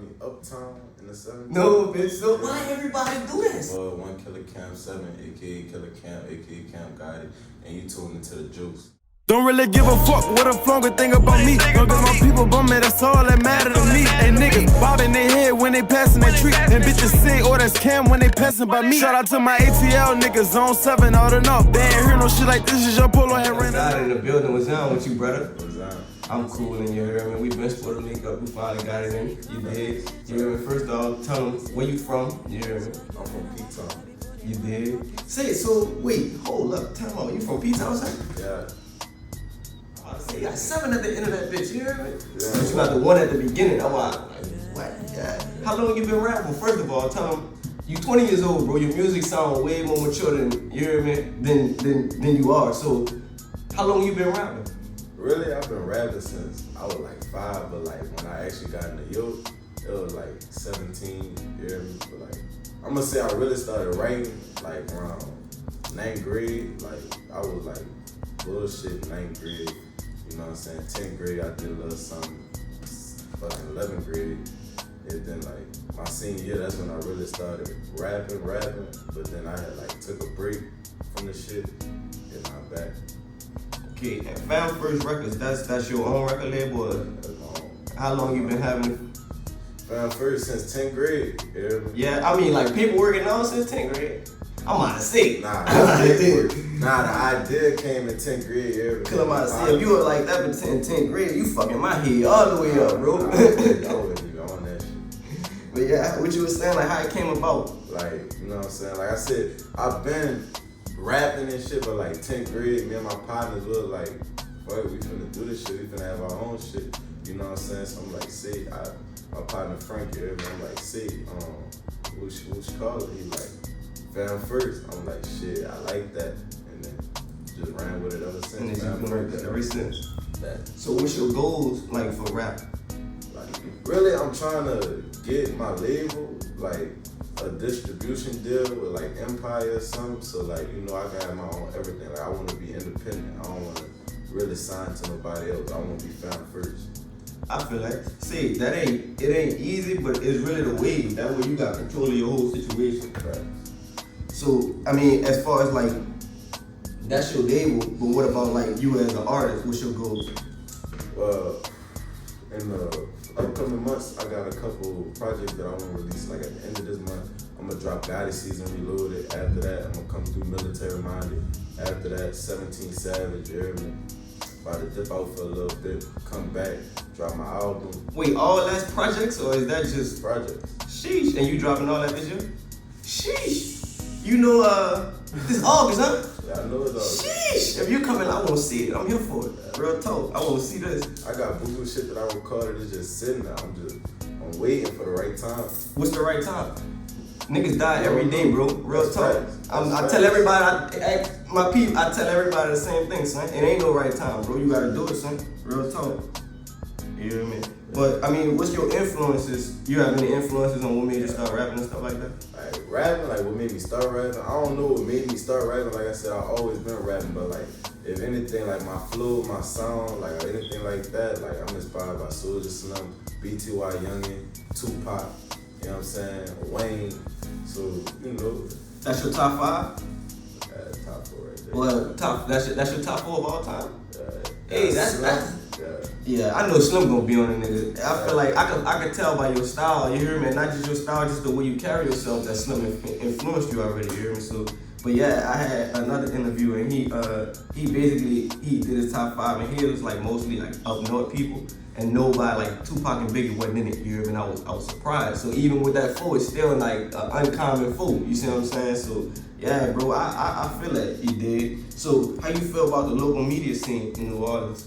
me Uptown in the 70s? No, bitch. So why everybody do this? Well, one Killer Cam 7, aka Killer Cam, aka Cam Gotti, and you tuned into the Joce. Don't really give a fuck what a flunk would think about me. Don't get my people bumming, that's all that matter to me. And niggas bobbing their head when they passing that tree. And bitches say, oh, that's Cam when they passing by me. Shout out to my ATL niggas, zone 7 out and up. They ain't hear no shit like this, is your polo head ran out in the building. What's down with you, brother? What's down? I'm cool and you heard me. We been supposed to link up, we finally got it in. You did. You heard me? First off, tell them where you from. You heard me? I'm from P-Town. You did. Say, so wait, hold up, time out. You from P-Town, son? Yeah. You got 7 at the end of that bitch, you heard me? Yeah. But you got the 1 at the beginning. I'm like, what? Yeah. How long you been rapping? First of all, tell them, you 20 years old, bro. Your music sound way more mature than, you hear me, than you are. So, how long you been rapping? Really, I've been rapping since I was like 5, but like when I actually got into York, it was like 17, you hear me? But like, I'm gonna say I really started writing like around 9th grade. Like, I was like bullshit 9th grade. You know what I'm saying? 10th grade, I did a little something. Fucking 11th grade. And then like my senior year, that's when I really started rapping. But then I had like took a break from the shit, and I'm back. Okay, and Found First Records, that's your own record label? Or how long you been having it? Found First since 10th grade. Yeah, I mean like people working on since 10th grade. I'm out of sick. Nah, the idea came in 10th grade. Cause I'm out of sick. If you were like that in 10th grade, you fucking my head all the way up, bro. I wouldn't be on that shit. But yeah, what you was saying, like how it came about. Like, you know what I'm saying? Like I said, I've been rapping and shit, but like 10th grade, me and my partners were like, fuck, we finna do this shit, we finna have our own shit. You know what I'm saying? So I'm like, see, my partner Frank here, I'm like, see, what you call it? He like, Found First. I'm like, shit, I like that. And then just ran with it ever since. And then you've been like that ever since. That. So what's your goals like for rap? Like, really, I'm trying to get my label, like, a distribution deal with like Empire or something. So like, you know, I can have my own everything. Like, I want to be independent. I don't want to really sign to nobody else. I want to be found first. I feel like, see, it ain't easy, but it's really the way. That way you got control of your whole situation. Right. So, I mean, as far as like, that's your label, but what about like you as an artist? What's your goals? Well, in the upcoming months, I got a couple projects that I want to release. Like at the end of this month, I'm gonna drop Gotti Season Reloaded. After that, I'm gonna come through Military Minded. After that, 17 Savage, you hear me? About to dip out for a little bit, come back, drop my album. Wait, all that's projects or is that just Projects. Sheesh, and you dropping all that this year? Sheesh. You know, this August, huh? Yeah, I know it's all. Sheesh. If you coming, I want to see it. I'm here for it. Real talk. I want to see this. I got boo-boo shit that I recorded. It's just sitting there. I'm waiting for the right time. What's the right time? Niggas die every day, bro. Real That's talk. facts. I tell everybody, I tell everybody the same thing, son. It ain't no right time, bro. You gotta do it, son. Real talk. You know what I mean? But I mean, what's your influences? You have any influences on what made you start rapping and stuff like that? Like rapping, like what made me start rapping. I don't know what made me start rapping. Like I said, I've always been rapping, but like if anything, like my flow, my sound, like anything like that, like I'm inspired by Soulja Slim, BTY Youngin, Tupac. You know what I'm saying? Wayne. So you know. That's your top 5? Top 4 right there. Well, that's your top 4 of all time. Hey, that's. Yeah. Yeah, I know Slim gonna be on the nigga. I feel like I could tell by your style, you hear me? Not just your style, just the way you carry yourself that Slim influenced you already, you hear me? So, but yeah, I had another interview and he basically did his top 5 and he was like mostly like up north people and nobody like Tupac and Biggie wasn't in it, you hear me? And I was surprised. So even with that flow, it's still like an uncommon flow, you see what I'm saying? So yeah, bro, I feel that you did. So how you feel about the local media scene in New Orleans?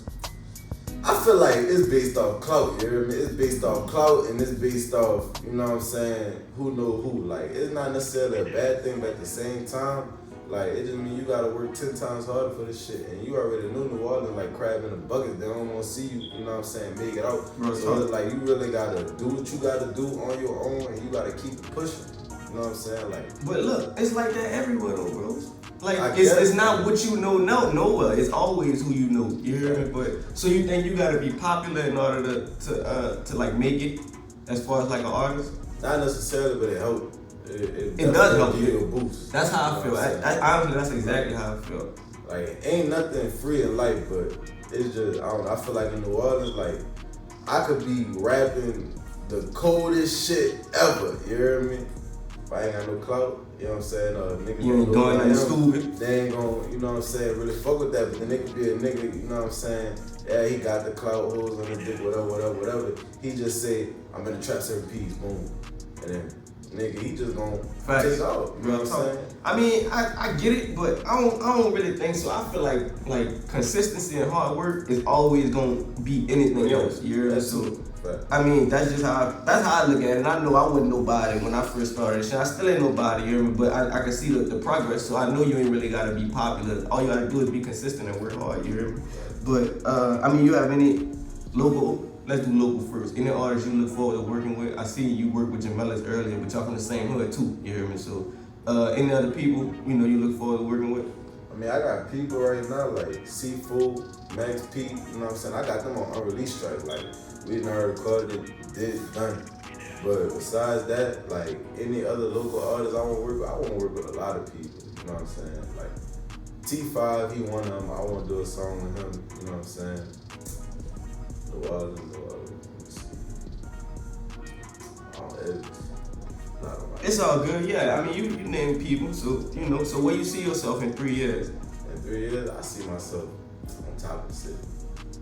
I feel like it's based off clout, you hear me? It's based off clout and it's based off, you know what I'm saying, who know who. Like, it's not necessarily a bad thing, but at the same time, like, it just means you gotta work 10 times harder for this shit. And you already know New Orleans, like crab in a bucket, they don't wanna see you, you know what I'm saying, make it out. So it's like, you really gotta do what you gotta do on your own and you gotta keep it pushing. You know what I'm saying? Like, but look, it's like that everywhere though, bro. Like, it's not what you know nowhere. It's always who you know. You hear me? But so you think you gotta be popular in order to like make it? as far as like an artist? Not necessarily, but it helped. It does help give you a boost. That's how I feel. Honestly, that's exactly how I feel. Like, ain't nothing free in life, but it's just, I don't know, I feel like in New Orleans, like, I could be rapping the coldest shit ever, you hear me? If I ain't got no clout, you know what I'm saying? Niggas You ain't doing nothing stupid. They ain't gonna, you know what I'm saying, really fuck with that, but the nigga be a nigga, you know what I'm saying? Yeah, he got the clout, holes on his dick, whatever. He just say, I'm in the trap serving peace, boom. And then, nigga, he just gonna take off. You know what I'm saying? I mean, I get it, but I don't really think so. I feel like consistency and hard work is always gonna be anything else. You hear me? So, I mean, that's just how I look at it. And I know I wasn't nobody when I first started shit. I still ain't nobody, you hear me? But I can see the progress, so I know you ain't really gotta be popular. All you gotta do is be consistent and work hard, you hear me? But I mean, you have any local? Let's do local first. Any artists you look forward to working with? I see you work with Jamelas earlier, but y'all from the same hood too. You hear me? So, any other people you look forward to working with? I mean, I got people right now like Seafood, Max P. You know what I'm saying? I got them on unreleased strike. Like we done recorded it, done. But besides that, like any other local artists I want to work with, I want to work with a lot of people. You know what I'm saying? Like T5, he one of them. I want to do a song with him. You know what I'm saying? New Orleans. It's all good, yeah. I mean, you name people, so So where you see yourself in 3 years? In 3 years, I see myself on top of the city.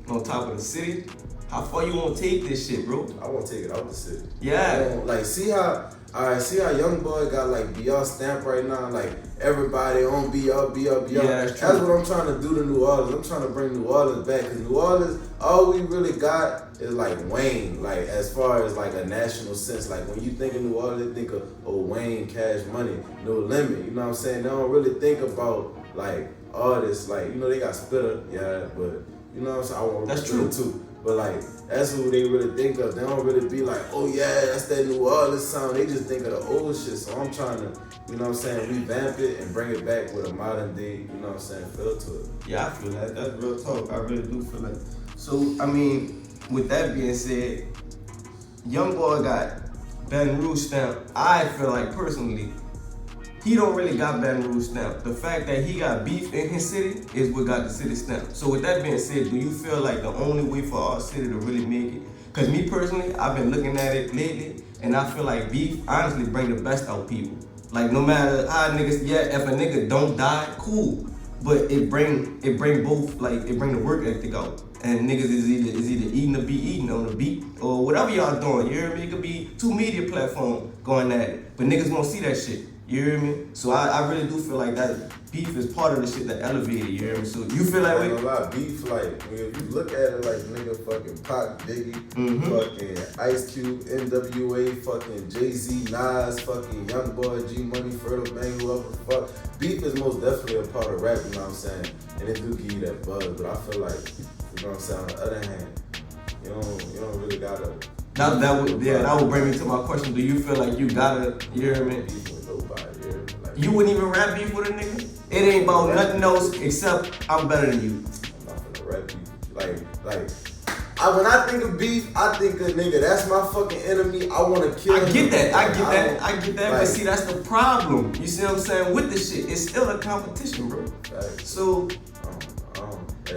On top of the city? How far you want to take this shit, bro? I want to take it out the city. Yeah. Like, see how Young Boy got like BR stamp right now? Like everybody on BR. Yeah, that's what I'm trying to do to New Orleans. I'm trying to bring New Orleans back, because New Orleans, all we really got is like Wayne, like as far as like a national sense. Like when you think of New Orleans, think of Wayne, Cash Money, No Limit. You know what I'm saying? They don't really think about like artists, like, they got Spitter, yeah, but you know what I'm saying? I want to That's true too. But like, that's who they really think of. They don't really be like, oh yeah, that's that New Orleans sound. They just think of the old shit. So I'm trying to, you know what I'm saying, revamp it and bring it back with a modern day, you know what I'm saying, feel to it. Yeah, I feel that. That's real talk. I really do feel that. So, I mean, with that being said, Young Boy got Baton Rouge stamp. I feel like personally, he don't really got Baton Rouge stamp. The fact that he got beef in his city is what got the city stamp. So with that being said, do you feel like the only way for our city to really make it? Because me personally, I've been looking at it lately, and I feel like beef honestly bring the best out people. Like no matter how niggas, if a nigga don't die, cool. But it bring both, like it bring the work ethic out. And niggas is either eating or be eating on the beat or whatever y'all doing. You hear me? It could be 2 media platforms going at it, but niggas won't see that shit. You hear me? So I really do feel like that beef is part of the shit that elevated. You hear me? So you feel like a lot beef, like if you look at it, like nigga fucking Pac, Biggie, fucking Ice Cube, NWA, fucking Jay-Z, Nas, fucking Young Boy, G Money, Fertile Bang, whoever the fuck. Beef is most definitely a part of rap. You know what I'm saying? And it do give you that buzz, but I feel like, you know what I'm saying, on the other hand, you don't really gotta. That would bring me to my question. Do you feel like you gotta, you hear me? You wouldn't even rap beef with a nigga? It ain't about nothing else except I'm better than you. I'm not gonna rap beef. When I think of beef, I think of nigga, that's my fucking enemy. I wanna kill him. I get that, but see, that's the problem. You see what I'm saying? With this shit, it's still a competition, bro. Right. So,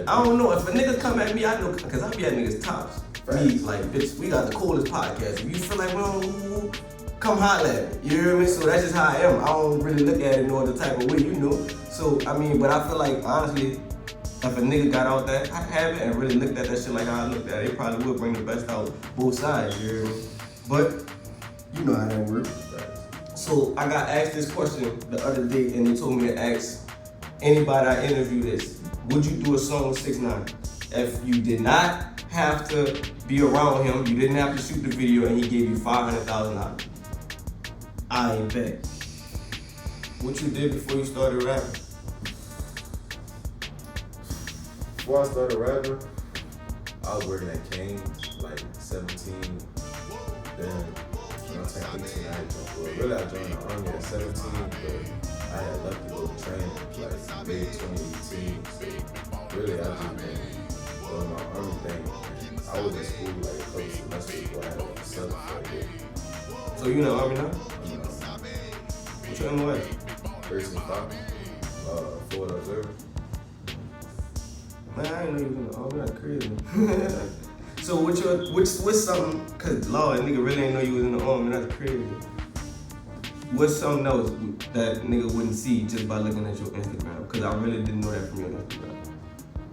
I don't know. If a nigga come at me, I know, because I be at niggas' tops. Me, like, bitch, we got the coolest podcast. If you feel like we don't, come holler at me. You hear me? So that's just how I am. I don't really look at it no other type of way, So, I mean, but I feel like, honestly, if a nigga got out that habit and really looked at that shit like how I looked at it, it probably would bring the best out both sides, you hear me? But, you know how that works. So, I got asked this question the other day, and they told me to ask anybody I interview this. Would you do a song with 6ix9ine? If you did not have to be around him, you didn't have to shoot the video, and he gave you $500,000. I ain't bet. What you did before you started rapping? Before I started rapping, I was working at Kane's, like 17. Then when I turned 18, I joined the Army at 17, but I had left to go to training like mid 2018. So really, I just been doing my army thing. I was in school like a couple semesters ago. I had like a Southern for a year. So you in the Army now? You know, What's your MOS? first and five, Florida Observer. Man, I didn't know you was in the Army. That's crazy. So what's something? Cause Lord, nigga really ain't know you was in the Army. That's crazy. What's something else that nigga wouldn't see just by looking at your Instagram? Cause I really didn't know that from your Instagram.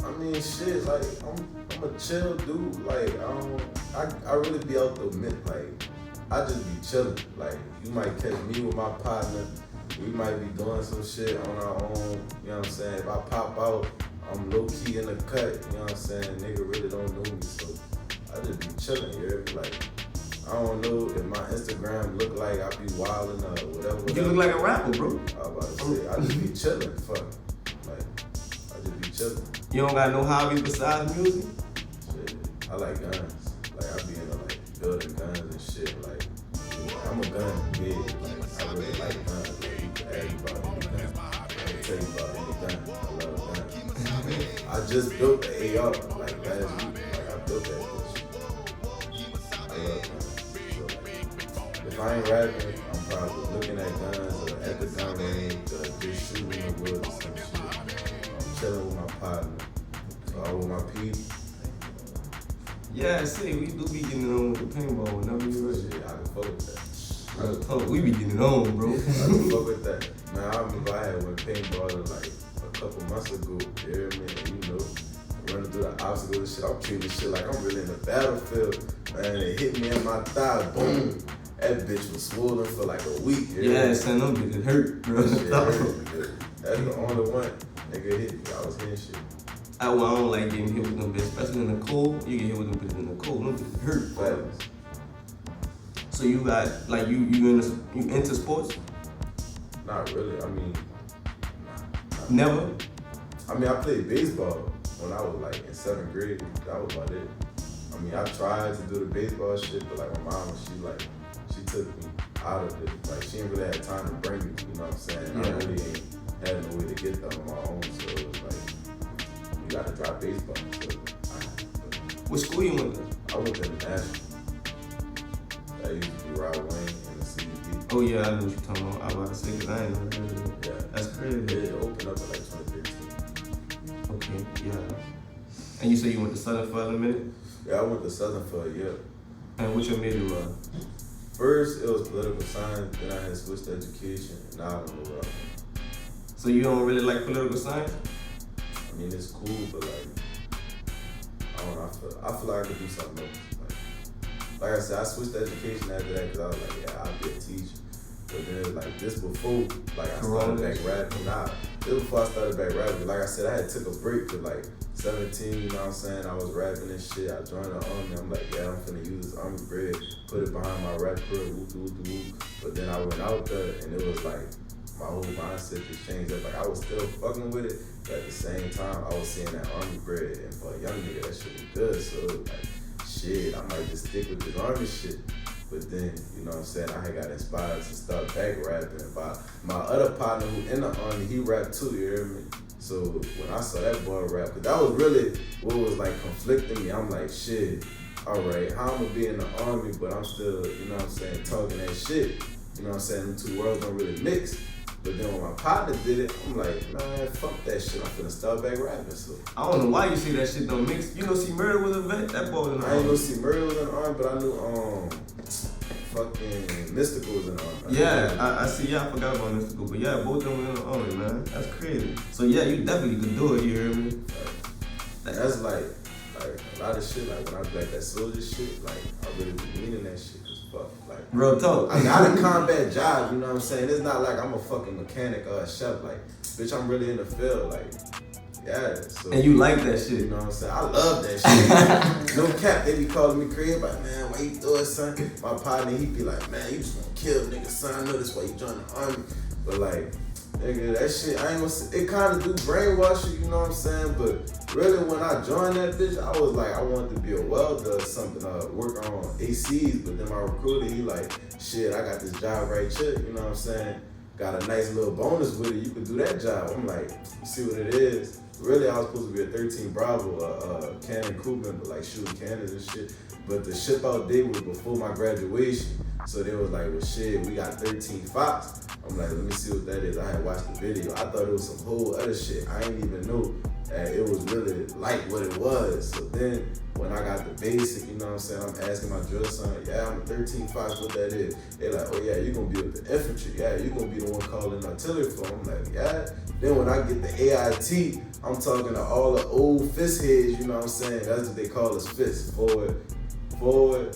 I mean, shit, like, I'm a chill dude. Like, I really be out the mid, like, I just be chilling. Like, you might catch me with my partner. We might be doing some shit on our own. You know what I'm saying? If I pop out, I'm low key in the cut. You know what I'm saying? Nigga really don't know me, so I just be chilling here. Like, I don't know if my Instagram look like I be wilding or whatever. You look like a rapper, bro. I was about to say, I just be chilling. Fuck. Like, I just be chilling. You don't got no hobbies besides music? Shit, I like guns. Like, I be into like building guns and shit. Like, I'm a gun kid. Like, I really like guns. Like, you can ask me about any gun. I can tell you about any gun. I love guns. I just built the AR like last week. Like, I built that bitch. I love guns. So, like, if I ain't rapping, I'm probably looking at guns or at the gun range or just shooting in the woods or some shit. I'm chilling with my partner. All with my people. Yeah, see, we do be getting it on with the paintball whenever you ready. Shit, I can fuck with that. We be getting it on, bro. I can fuck with that. Man, I remember I had went paintballing like a couple months ago. You hear me? And you know, running through the obstacles and shit. I'm treating this shit like I'm really in the battlefield. Man, it hit me in my thigh. Boom. That bitch was swollen for like a week. Yeah, son, them bitches hurt, bro. That shit hurt. That's the only one nigga hit me. I was hitting shit. I don't like getting hit with them bitches, especially in the cold. You get hit with them bitches in the cold. Them bitches hurt. Facts. So you got like you into sports? Not really. I mean, Never. I mean, I played baseball when I was like in 7th grade. That was about it. I mean, I tried to do the baseball shit, but like my mom, she took me out of it. Like she didn't really have time to bring me. You know what I'm saying? Yeah. I really ain't had no way to get that on my own. So it was like, you got to drop baseball. So What school you went to? I went to the National. I used to be Rod Wayne in the CDB. Oh yeah, I know what you're talking about. I was about to say because I ain't never heard of it. Yeah. That's crazy. It opened up in like 2013. Okay, yeah. And you say you went to Southern for a minute? Yeah, I went to Southern for a year. And what your major was? First, it was political science. Then I had switched to education. Now I don't know what I want. So you don't really like political science? I mean, it's cool, but like, I don't know. I feel like I could do something else. Like I said, I switched to education after that because I was like, yeah, I'll be a teacher. But then like this before, like I started back rapping. This before I started back rapping. Like I said, I had took a break for like 17, you know what I'm saying? I was rapping and shit. I joined the army. I'm like, yeah, I'm finna use this army bread, put it behind my rap career, whoop. But then I went out there and it was like, my whole mindset just changed up. Like I was still fucking with it, but at the same time, I was seeing that army bread. And for a young nigga, that shit was good. So it was like, shit, I might just stick with this army shit. But then, you know what I'm saying, I had got inspired to start back rapping by my other partner who in the army, he rapped too, you hear me? So when I saw that boy rap, cause that was really what was like conflicting me. I'm like, shit, all right, how I'm gonna be in the army, but I'm still, you know what I'm saying, talking that shit. You know what I'm saying, them two worlds don't really mix. But then when my partner did it, I'm like, man, fuck that shit. I'm finna start back rapping. So I don't know why you say that shit don't mix. You know, see, Murder was a vet. That boy was in the I ain't army. gonna see Murder was in the army, but I knew fucking Mystical was in the army. Yeah, I see. Yeah, I forgot about Mystical, but yeah, both of them were in the army, man. That's crazy. So yeah, you definitely could do it. You hear me? That's like a lot of shit. Like when I like that soldier shit, like I really be meaning that shit. Fuck, like real talk. I got a combat job, you know what I'm saying? It's not like I'm a fucking mechanic or a chef. Like, bitch, I'm really in the field. Like, yeah. So, and you like that shit. You know what I'm saying? I love that shit. No cap, they be calling me crazy, like, man, why you do it, son? My partner, he be like, man, you just gonna kill niggas, son. I know this why you joined the army. But like, nigga, that shit, I ain't gonna say, it kind of do brainwash you, you know what I'm saying? But really, when I joined that bitch, I was like, I wanted to be a welder or something, work on ACs. But then my recruiter, he like, shit, I got this job right here, you know what I'm saying? got a nice little bonus with it, you could do that job. I'm like, you see what it is? Really, I was supposed to be a 13 Bravo, Canon Coopman, but like shooting cannons and shit. But the ship out date was before my graduation. So they was like, well shit, we got 13 Fox. I'm like, let me see what that is. I had watched the video. I thought it was some whole other shit. I didn't even know that it was really like what it was. So then when I got the basic, you know what I'm saying, I'm asking my drill son, yeah, I'm a 13 Fox, what that is. They're like, oh yeah, you're gonna be with the infantry. Yeah, you're gonna be the one calling artillery for. I'm like, yeah. Then when I get the AIT, I'm talking to all the old fist heads, you know what I'm saying? That's what they call us fists. Forward.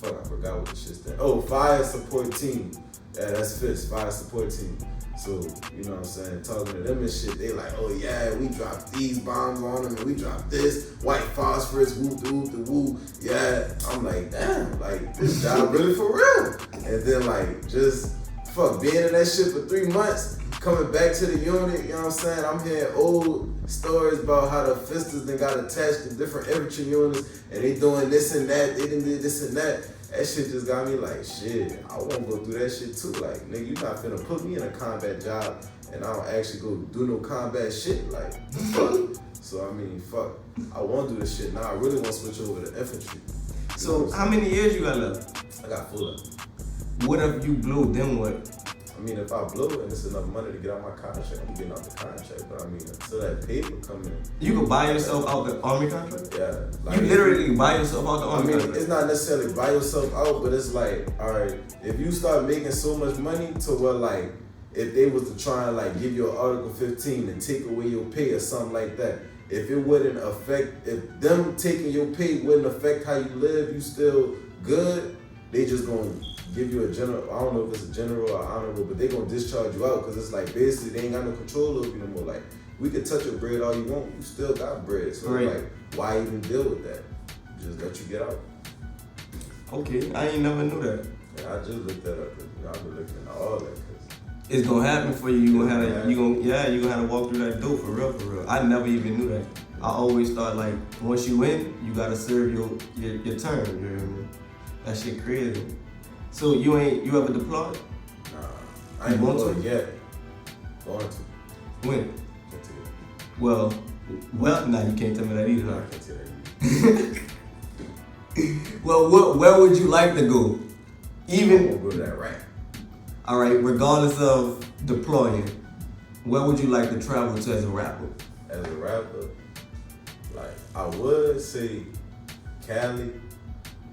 Fuck, I forgot what the shit stands. Oh, fire support team. Yeah, that's fist, fire support team. So, you know what I'm saying, talking to them and shit, they like, oh yeah, we dropped these bombs on them and we dropped this, white phosphorus, whoop the whoop the whoop. Yeah, I'm like, damn, like this job really for real. And then like, just fuck, being in that shit for 3 months, coming back to the unit, you know what I'm saying? I'm hearing old stories about how the fisters then got attached to different infantry units and they doing this and that, they done did this and that. That shit just got me like, shit, I wanna go through that shit too. Like, nigga, you not finna put me in a combat job and I don't actually go do no combat shit. Like, fuck. So, I mean, fuck. I wanna do this shit now. I really wanna switch over to infantry. So, how many years you got left? I got full up. What if you blow, then what? I mean, if I blow and it's enough money to get out my contract, I'm getting out the contract. But I mean, until that paper come in. You could buy yourself out the Army contract? Yeah. Like, you literally buy yourself out the Army contract? I mean, it's not necessarily buy yourself out, but it's like, all right, if you start making so much money to where like, if they was to try and like give you an Article 15 and take away your pay or something like that, if it wouldn't affect, if them taking your pay wouldn't affect how you live, you still good, they just gonna give you a general, I don't know if it's a general or honorable, but they gonna discharge you out because it's like basically they ain't got no control over you no more. Like, we could touch your bread all you want, you still got bread. So right. Like, why even deal with that? Just let you get out. Okay, I ain't never knew that. Yeah, I just looked that up because I've been looking at all that. It's gonna happen for you. You gonna have to walk through that door for real. I never even knew that. I always thought like once you in, you gotta serve your term. You know what I mean? That shit crazy. So you ever deployed? Nah, I ain't deployed yet. Going to. When? Can't tell you. Well, nah, you can't tell me that either. No, I can't tell you. Well, where would you like to go? Even. I won't go to that rap. All right, regardless of deploying, where would you like to travel to as a rapper? As a rapper, like I would say Cali,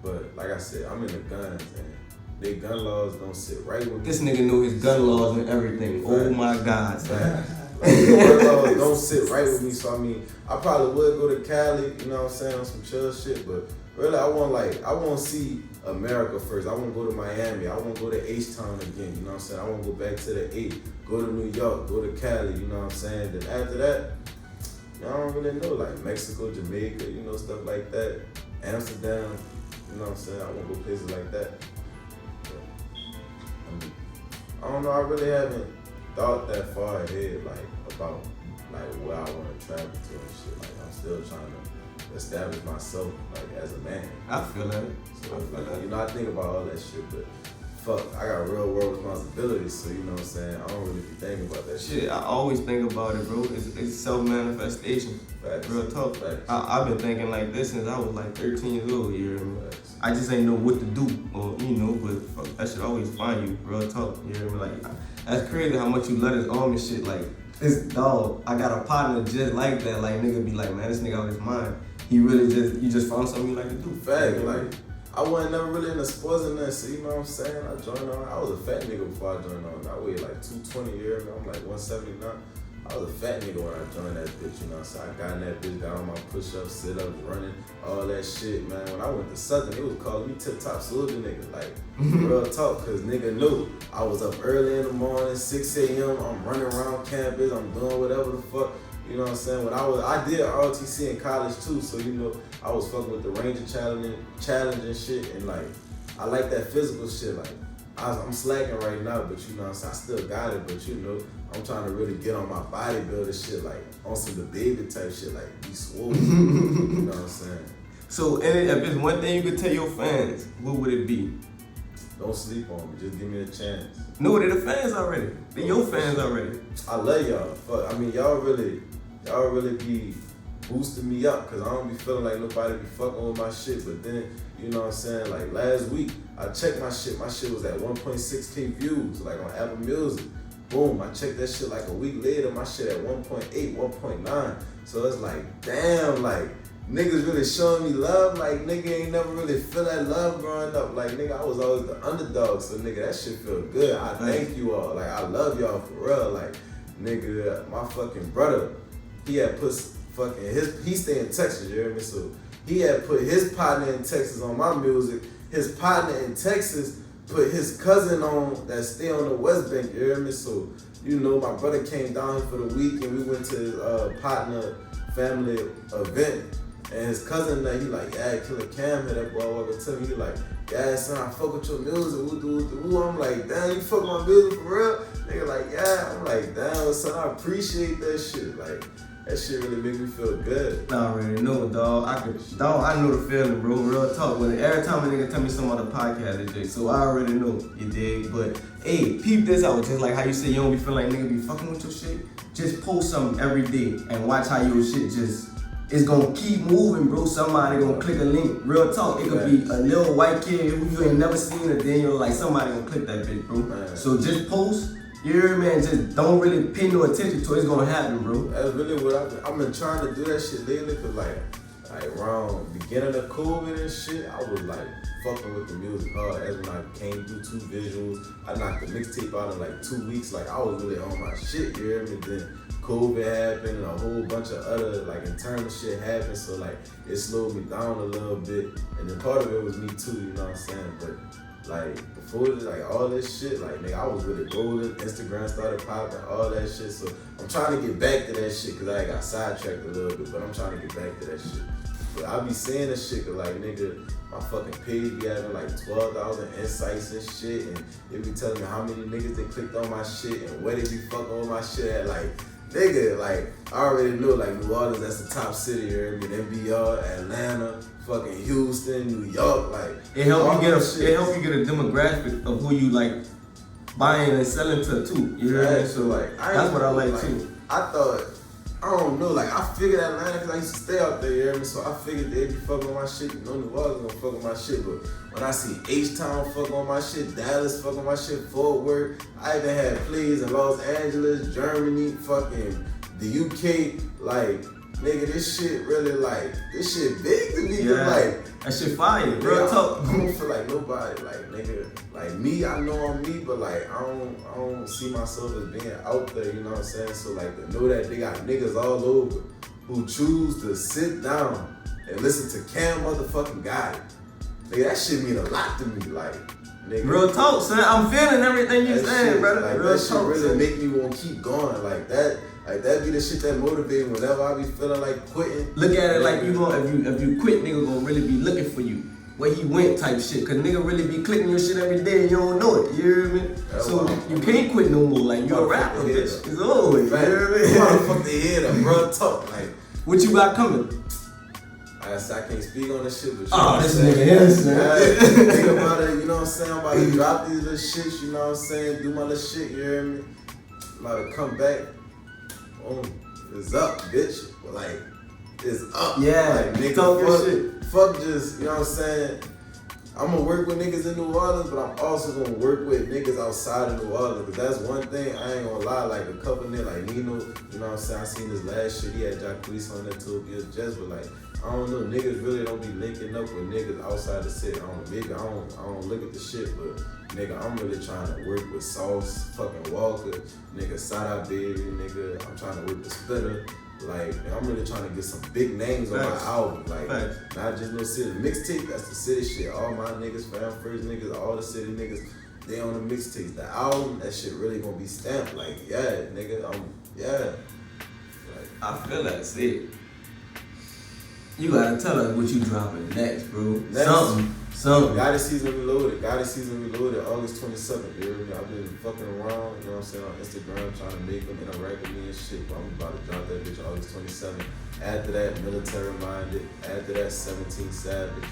but like I said, I'm in the guns and they gun laws don't sit right with me. This nigga knew his gun laws and everything. Right. Oh my God, son. Like, gun laws don't sit right with me, so I mean, I probably would go to Cali, you know what I'm saying, on some chill shit, but really I want to see America first. I want to go to Miami. I want to go to H-Town again, you know what I'm saying? I want to go back to the 8, go to New York, go to Cali, you know what I'm saying? Then after that, I don't really know, like Mexico, Jamaica, you know, stuff like that. Amsterdam, you know what I'm saying? I want to go places like that. But, I don't know, I really haven't thought that far ahead, like, about, like, where I want to travel to and shit. Like, I'm still trying to establish myself, like, as a man. I feel that. So, like, you know, I think about all that shit, but fuck, I got real world responsibilities, so you know what I'm saying? I don't really be thinking about that shit. I always think about it, bro. It's self-manifestation. Facts. Real talk. Facts. I've been thinking like this since I was like 13 years old, you know what I mean? I just ain't know what to do, or you know, but fuck, that shit always find you, real talk. You know what I mean? Like, that's crazy how much you let his arm and shit. Like, this dog, I got a partner just like that. Like, nigga be like, man, this nigga out his mind. He really you just found something you like to do. Fact, like, I wasn't never really into sports and that, so you know what I'm saying? I joined on. I was a fat nigga before I joined on. I weighed like 220 years, I'm like 179. I was a fat nigga when I joined that bitch, you know what I'm saying? I got in that bitch, got on my push-ups, sit-ups, running, all that shit, man. When I went to Southern, they was calling me tip-top soldier nigga, like, real talk, cause nigga knew I was up early in the morning, 6 a.m., I'm running around campus, I'm doing whatever the fuck. You know what I'm saying? When I did ROTC in college too, so you know, I was fucking with the Ranger challenge and shit, and like, I like that physical shit. Like, I'm slacking right now, but you know what I'm saying? I still got it, but you know, I'm trying to really get on my bodybuilder shit, like, on some the baby type shit, like, be swole. You know what I'm saying? So, if there's one thing you could tell your fans, what would it be? don't sleep on me. Just give me a chance. No, they're the fans already. They're your fans already. I love y'all. Fuck, I mean, y'all really be boosting me up, cause I don't be feeling like nobody be fucking with my shit. But then, you know what I'm saying? Like last week, I checked my shit. My shit was at 1.6K views, like on Apple Music. Boom, I checked that shit like a week later. My shit at 1.8, 1.9. So it's like, damn, like niggas really showing me love. Like nigga ain't never really feel that love growing up. Like nigga, I was always the underdog. So nigga, that shit feel good. I thank you all. Like I love y'all for real. Like nigga, my fucking brother, he had put fucking he stay in Texas, you hear me? So he had put his partner in Texas on my music. His partner in Texas put his cousin on that stay on the West Bank, you hear me? So, you know, my brother came down here for the week and we went to his partner family event. And his cousin, like, he like, yeah, Killer Cam had that boy walk up to me. He like, yeah, son, I fuck with your music. Woo. I'm like, damn, you fuck my music for real? Nigga like, yeah. I'm like, damn, son, I appreciate that shit. Like, that shit really make me feel good. I already know, dog. I know the feeling, bro. Real talk. When every time a nigga tell me something on the podcast, they so I already know, you dig? But hey, peep this out. Just like how you say you don't be feeling like nigga be fucking with your shit. Just post something every day and watch how your shit just it's gonna keep moving, bro. Somebody gonna click a link. Real talk. It could be a little white kid who you ain't never seen, and then you're like somebody gonna click that bitch, bro. Man. So just post. You hear me, man? Just don't really pay no attention to it. It's gonna happen, bro. That's really what I've been trying to do that shit lately, cause like around beginning of COVID and shit, I was like fucking with the music hard. As when I came through 2 visuals, I knocked the mixtape out in like 2 weeks. Like I was really on my shit, you hear me? Then COVID happened and a whole bunch of other like internal shit happened, so like it slowed me down a little bit. And then part of it was me too, you know what I'm saying? But like before this, like all this shit, like nigga, I was really rolling. Instagram started popping, all that shit. So I'm trying to get back to that shit, cause I got sidetracked a little bit, but I'm trying to get back to that shit. But I be saying this shit, cause like nigga, my fucking page be having like 12,000 insights and shit, and they be telling me how many niggas they clicked on my shit and where they be fucking on my shit at. Like nigga, like I already know like New Orleans, that's the top city here. I mean, NBR, Atlanta, fucking Houston, New York, like it help you get a demographic of who you like buying and selling to too. You know what I mean? So like that's what I like too. I thought, I don't know, like I figured Atlanta cause I used to stay out there, you hear me? So I figured they'd be fucking with my shit. You know New Orleans gonna fuck with my shit, but when I see H-Town fuck on my shit, Dallas fuck on my shit, Fort Worth, I even had plays in Los Angeles, Germany, fucking the UK, like nigga, this shit really like, this shit big to me. Yeah. Like that shit fire, nigga, real talk. I don't feel like nobody, like nigga, like me, I know I'm me, but like I don't see myself as being out there, you know what I'm saying? So like to know that they got niggas all over who choose to sit down and listen to Cam motherfucking Gotti. Nigga, that shit mean a lot to me, like nigga. Real talk, son. I'm feeling everything you saying, brother. Like real that shit talk, really son. make me want to keep going, like that. Like that be the shit that motivate me whenever I be feeling like quitting. Look at it like you gonna if you quit, nigga gonna really be looking for you. Where he went type shit. Cause nigga really be clicking your shit every day and you don't know it. You hear me? So you can't quit no more. Like you a rapper, bitch. It's over. You hear me? Motherfuck the head up, bro. Talk like what you got coming? I can't speak on this shit, but you oh, this nigga is, man. Think about it, you know what I'm saying? I'm about to drop these little shits, you know what I'm saying? Do my little shit, you hear me? I'm about to come back. It's up, bitch. Like, it's up. Yeah, like, nigga, talk your shit. Fuck just, you know what I'm saying? I'm gonna work with niggas in New Orleans, but I'm also gonna work with niggas outside of New Orleans. Cause that's one thing, I ain't gonna lie, like a couple niggas, like Nino, you know what I'm saying? I seen his last shit, he had Jacquees on that too, just, but like, I don't know, niggas really don't be linking up with niggas outside the city. I don't look at the shit, but nigga, I'm really trying to work with Sauce, fucking Walker, nigga, Sada Baby, nigga, I'm trying to work with Spitter. Like, I'm really trying to get some big names on my album. Like, not just no city. Mixtape, that's the city shit. All my niggas, Fam First niggas, all the city niggas, they on the mixtapes. The album, that shit really gonna be stamped. Like, yeah, nigga, yeah. Like, I feel that, see. You gotta tell us what you dropping next, bro. Something. Gotti Season Reloaded. August 27th. You hear me? I've been fucking around, you know what I'm saying, on Instagram, trying to make them interact with me and shit. But I'm about to drop that bitch August 27th. After that, Military Minded. After that, 17 Savage.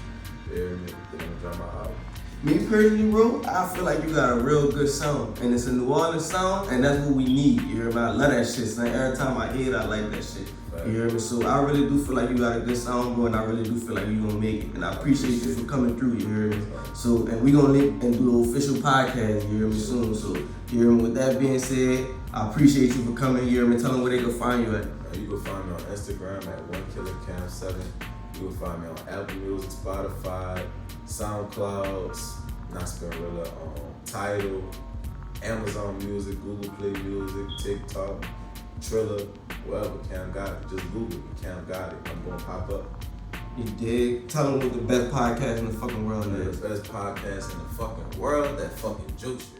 You hear me? Then I'm gonna drop my album. Me personally, bro, I feel like you got a real good sound. And it's a New Orleans sound, and that's what we need. You hear me? I love that shit, son. Every time I hear it, I like that shit. You hear me? So I really do feel like you got a good sound, bro, and I really do feel like you gonna make it. And I appreciate you for coming through, you hear me? So, and we gonna link and do the official podcast, you hear me, soon. So, you hear me? With that being said, I appreciate you for coming, you hear me? Tell them where they can find you at. You can find me on Instagram at 1killercam7. You can find me on Apple Music, Spotify, SoundCloud, Nascarilla, Tidal, Amazon Music, Google Play Music, TikTok, Triller, wherever Cam got it. Just Google me, Cam got it. I'm gonna pop up. You dig? Tell them what the best podcast in the fucking world is. The best podcast in the fucking world, that fucking Joce.